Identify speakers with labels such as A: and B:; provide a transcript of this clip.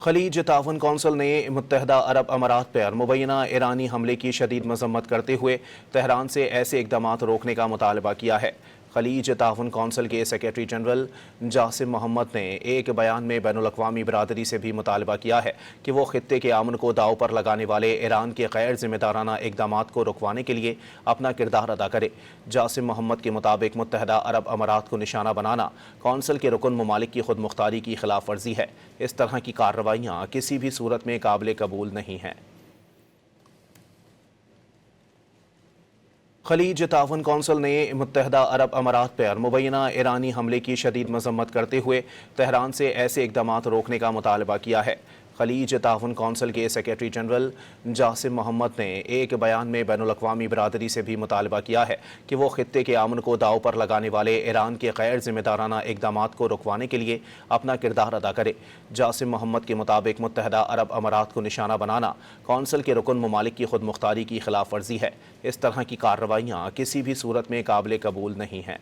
A: خلیج تعاون کونسل نے متحدہ عرب امارات پر مبینہ ایرانی حملے کی شدید مذمت کرتے ہوئے تہران سے ایسے اقدامات روکنے کا مطالبہ کیا ہے۔ خلیج تعاون کونسل کے سیکریٹری جنرل جاسم محمد نے ایک بیان میں بین الاقوامی برادری سے بھی مطالبہ کیا ہے کہ وہ خطے کے امن کو داؤ پر لگانے والے ایران کے غیر ذمہ دارانہ اقدامات کو رکوانے کے لیے اپنا کردار ادا کرے۔ جاسم محمد کے مطابق متحدہ عرب امارات کو نشانہ بنانا کونسل کے رکن ممالک کی خود مختاری کی خلاف ورزی ہے۔ اس طرح کی کارروائیاں کسی بھی صورت میں قابل قبول نہیں ہیں۔ خلیج تعاون کونسل نے متحدہ عرب امارات پر مبینہ ایرانی حملے کی شدید مذمت کرتے ہوئے تہران سے ایسے اقدامات روکنے کا مطالبہ کیا ہے۔ خلیج تعاون کونسل کے سیکریٹری جنرل جاسم محمد نے ایک بیان میں بین الاقوامی برادری سے بھی مطالبہ کیا ہے کہ وہ خطے کے امن کو داؤ پر لگانے والے ایران کے غیر ذمہ دارانہ اقدامات کو رکوانے کے لیے اپنا کردار ادا کرے۔ جاسم محمد کے مطابق متحدہ عرب امارات کو نشانہ بنانا کونسل کے رکن ممالک کی خود مختاری کی خلاف ورزی ہے۔ اس طرح کی کارروائیاں کسی بھی صورت میں قابل قبول نہیں ہیں۔